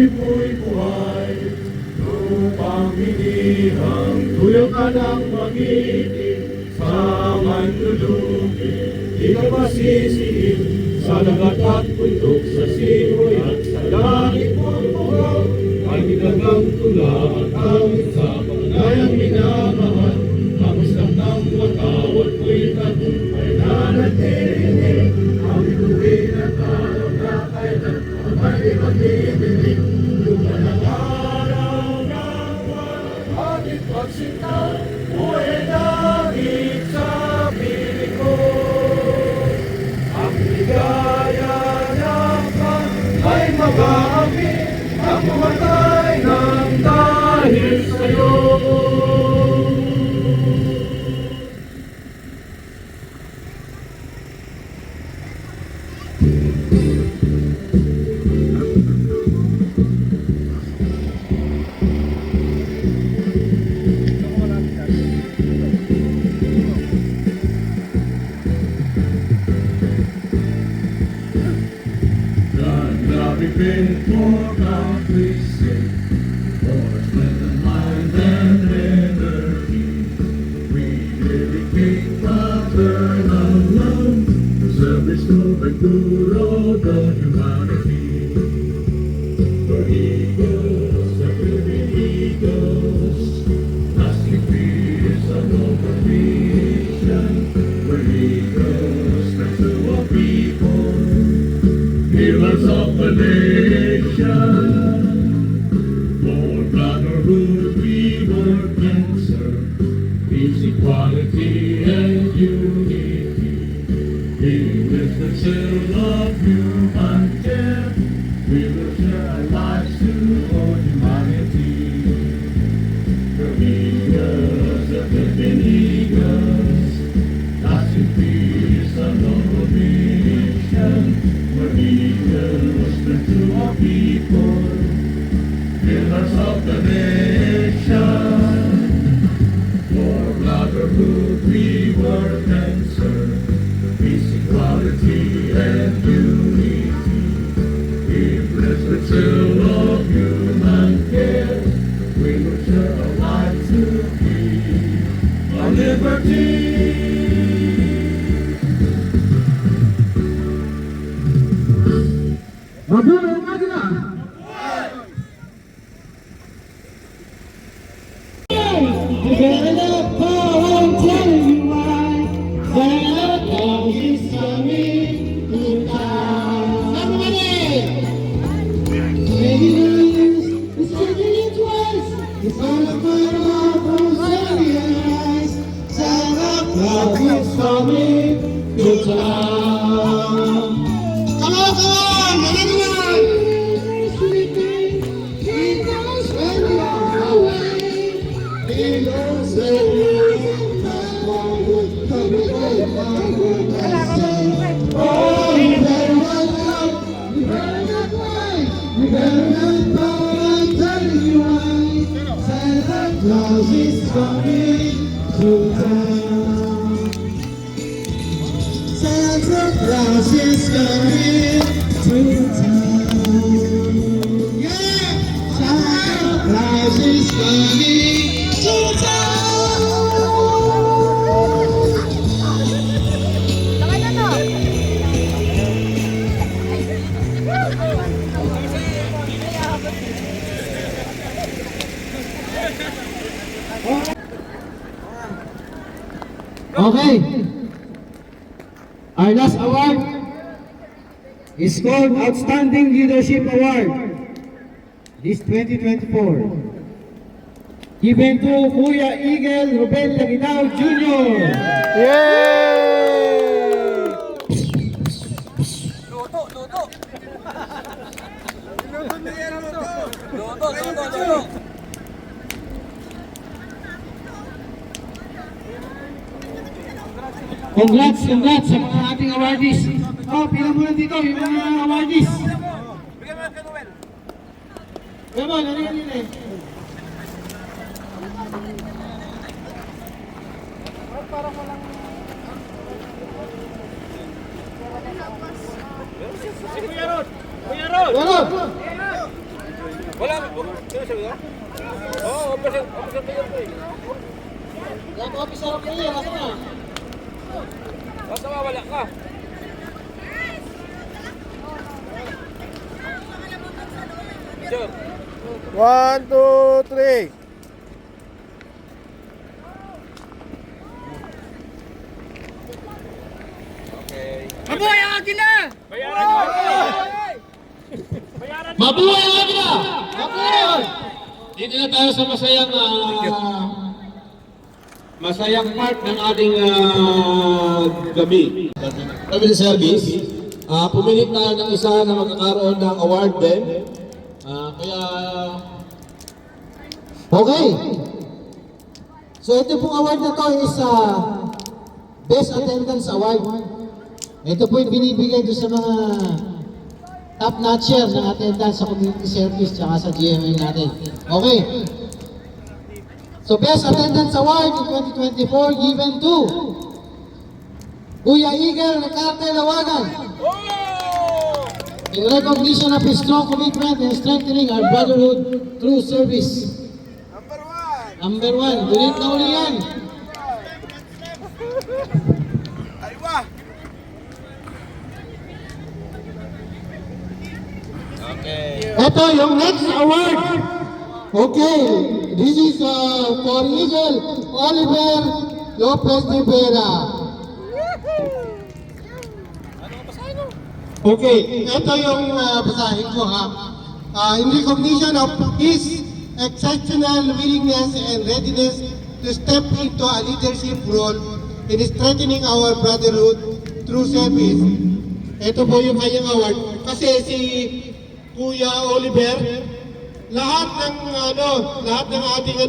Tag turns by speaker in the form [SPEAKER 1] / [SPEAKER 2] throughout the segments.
[SPEAKER 1] Ipo'y buhay, lupang hinihang, tuyo ka ng pag-ibig, sa manlulubi, di ka masisihin, sa dagat at bundok, sa simoy at sa langit mong buhaw, ay nilagang tula at hangin sa pagnayang minamahal, tapos lang ng watawat ko'y tagumpay na natirinig, ang ituwin at araw na kailan, ay mag-ibig. Pagsinta, buhay langit sa piling ko. Ang ligaya ng ay mag-aamit, ang pumatay ng dahil sa'yo. Been for country's sake, for strength and mind and liberty, we dedicate fraternal love, service to pagturo to humanity. For eagles, the living eagles, lasting peace and no permission. For eagles, strength to our people, heroes of the nation. For brotherhood we work and serve, peace, equality and unity. In this the seal of human care, we will share our lives to all humanity. The eagles, the living eagles, lasting peace and no mission. For eagles, strength to our people, pillars of the nation. For brotherhood we work and serve, peace, equality and unity. In blessed seal of human care, we will share our lives to keep our liberty.
[SPEAKER 2] Mabuhay ang Agila! Get up, Paul, I'm telling you why. Santa Claus is coming to town. Everybody! Maybe it's changing it twice. It's on the front of those eyes. Santa Claus is coming to town. Come on, come on! Everyone! He knows when we are away. He knows that we oh, you better not come, you better not wait, you better not come, I'm telling you why. Santa Claus is coming to town. Santa Claus is coming to town. Yeah! Santa Claus is coming to town. Okay. Our last award is called Outstanding Leadership Award. This 2024. Given to Kuya Eagle Ruben Laginao Jr.
[SPEAKER 3] Yay!
[SPEAKER 4] Luto! Luto!
[SPEAKER 2] Congrats sa mga ating awardees. Oh, pila muna dito yung mga awardees. Come on, ano yan eh? Wala!
[SPEAKER 3] Wala, sino sabi ko? Oo, officer player ko eh.
[SPEAKER 2] Yung officer of the year, asa na?
[SPEAKER 3] Basta mawala ka. Sure.
[SPEAKER 1] 1, 2, 3.
[SPEAKER 3] Okay.
[SPEAKER 2] Mabuhay ang Agila!
[SPEAKER 3] Bayaran nyo!
[SPEAKER 2] Mabuhay ang Agila! Mabuhay! Dito na tayo sa masayang part ng ating gabi. Civil service. Pumilit tayo ng isa na magkakaroon ng award din. Okay. So ito pong award na to is Best Attendance Award. Ito po yung binibigay doon sa mga top-notcher ng attendance sa community service tsaka sa GMA natin. Okay. So Best Attendance Award in 2024 given to Kuya Eagle Recarte Lawagan. In recognition of his strong commitment in strengthening our brotherhood through service. Number one, ulit na uli yan.
[SPEAKER 3] Okay.
[SPEAKER 2] Ito yung next award. Okay, this is for Eagle Oliver Lopez de Vera. Okay, ito yung basahin ko ha. In recognition of his exceptional willingness and readiness to step into a leadership role in strengthening our brotherhood through service. Ito po yung kanyang award. Kasi si Kuya Oliver, lahat ng ating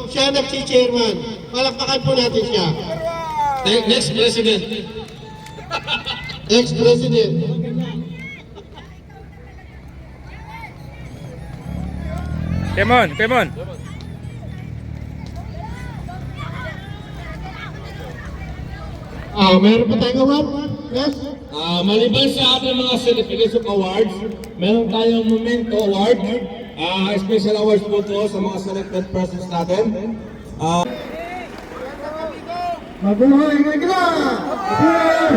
[SPEAKER 2] siya nagsi-chairman. Palakpakan po natin siya. Next President. Ex-President.
[SPEAKER 3] Temon, Temon.
[SPEAKER 2] Meron pa tayong award? Yes? Maliban sa ating mga certification awards, meron tayong Memento Award. Special awards po to sa mga selected persons natin. Mabuhay Magla! Mabuhay!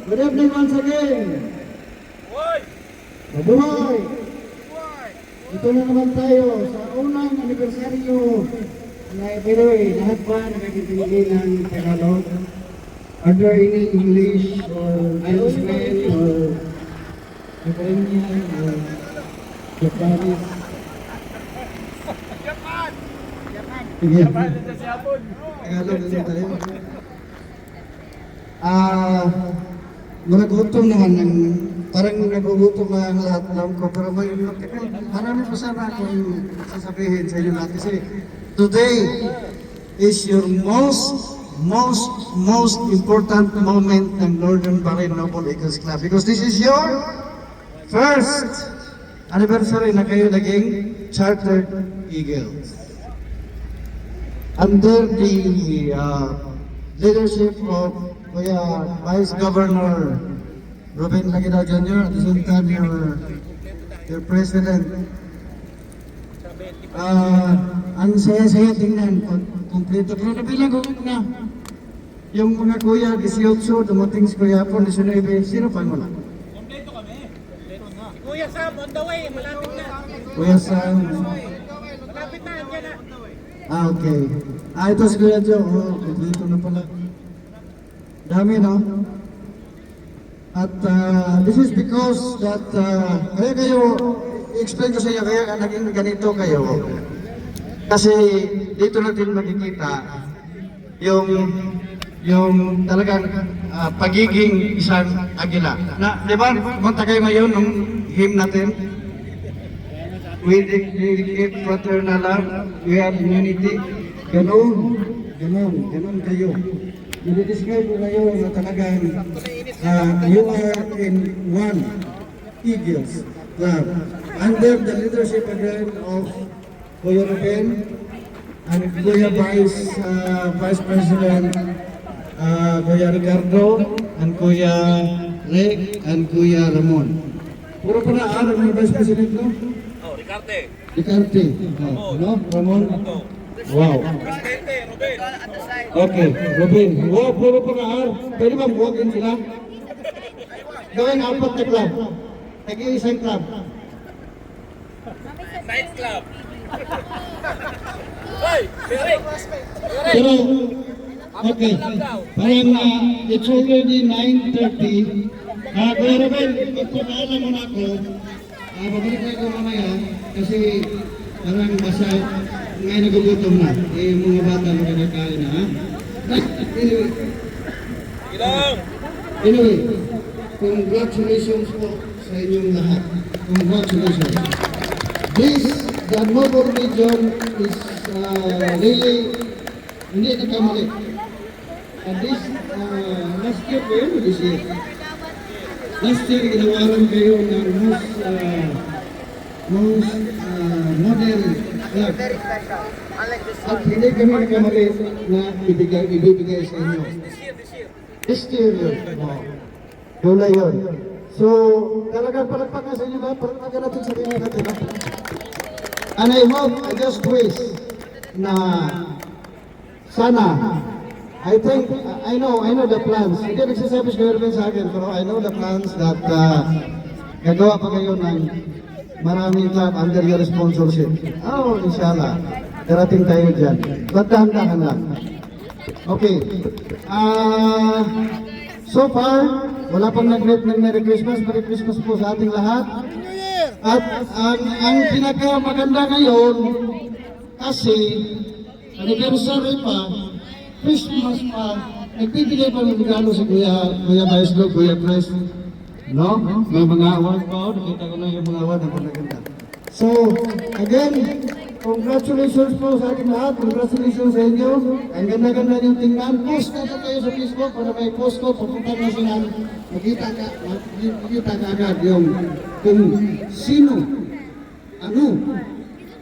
[SPEAKER 2] Good evening once again. Mabuhay! Ito na naman tayo sa unang anibersaryo na Iberoy. Lahat ba nakakibigay ng Tagalog? Are there any English or French or Ukrainian or Japanese? Japan! Tagalog na tayo. Nagutom naman ng parang nagugutom na ang lahat ng ko, pero marami pa sana akong sasabihin sa inyo lahat kasi today is your most important moment ng Northern Bahrain Noble Eagles Club because this is your first anniversary na kayo naging Chartered Eagles. Under the leadership of Kuya Vice Governor Ruben Laguinao Jr., at the same time your President. Ang saya-saya tingnan, kompleto. Pero nabilang ko na, yung mga kuya, 18, dumating si Kuya Apon, 19, sino pa wala?
[SPEAKER 3] Kompleto kami. Kuya Sam, on the way, malapit na.
[SPEAKER 2] Kuya Sam.
[SPEAKER 3] Malapit na, andyan na.
[SPEAKER 2] Okay. Ito si Kuya Joe, kompleto na pala. Dami, no? At this is because that kaya kayo, i-explain ko sa iyo, kaya naging ganito kayo. Kasi dito natin makikita yung talagang pagiging isang agila. Na, di ba, punta kayo ngayon ng hymn natin? We dedicate fraternal love, we have unity. Ganun kayo. i-describe ko kayo na talagang you are in one Eagles Club under the leadership again of Kuya Ruben and Kuya Vice President Kuya Ricardo and Kuya Rick and Kuya Ramon. Puro pa na araw ng Vice President, no?
[SPEAKER 3] Oh, Ricarte.
[SPEAKER 2] Ricarte. No? Ramon? Wow.
[SPEAKER 3] Presidente, Ruben.
[SPEAKER 2] Okay, Ruben. Wow, puro pa na araw. Pwede ba buwagin sila? Gawin apat na club. Tag-iisang club.
[SPEAKER 3] Night Club. Hoy, Eric.
[SPEAKER 2] Pero, okay. Parang it's already 9:30. Kuya Ruben, magpapaalam mo na ako. Babalik na ako mamaya kasi parang basa ngayon nagugutom na. Eh, yung mga bata magkakain na, ha? Anyway,
[SPEAKER 3] Ilang.
[SPEAKER 2] anyway, congratulations po sa inyong lahat. Congratulations. This, the Novo region is really, hindi nagkamali. And this, last year po yun, this year. Last year, ginawaran kayo ng most modern club. At hindi kami nagkamali na ibibigay sa inyo. This year yun. Gula yun. So, talagang palagpakan sa inyo ba? Palagpakan natin sa inyo natin. And I hope, I just wish na sana, I think, I know the plans. Hindi nagsasabi si Kuya sa akin, pero I know the plans that gagawa pa kayo ng maraming club under your sponsorship. Oh, inshallah. Darating tayo dyan. But dahan-dahan lang. Okay. So far, wala pang nag-greet ng Merry Christmas. Merry Christmas po sa ating lahat. At ang pinakamaganda ngayon, kasi anniversary pa, Christmas pa, nagbibigay pa ng regalo si Kuya Maestro, Kuya Pres. No? May mga award pa ako. Nakita ko na yung mga award na magaganda. So, again, congratulations po sa ating lahat. Congratulations sa inyo. Ang ganda-ganda niyong tingnan. Post na kayo sa Facebook para may post ko. Papunta na sila. Makita ka agad yung kung sino, ano,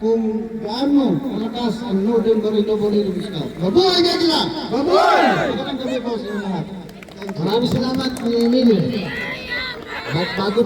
[SPEAKER 2] kung gaano malakas ang Northern Marino Bolivia Scout. Mabuhay nga sila! Mabuhay! Magandang gabi po sa inyo lahat. Maraming salamat, Kuya Emilio. Bago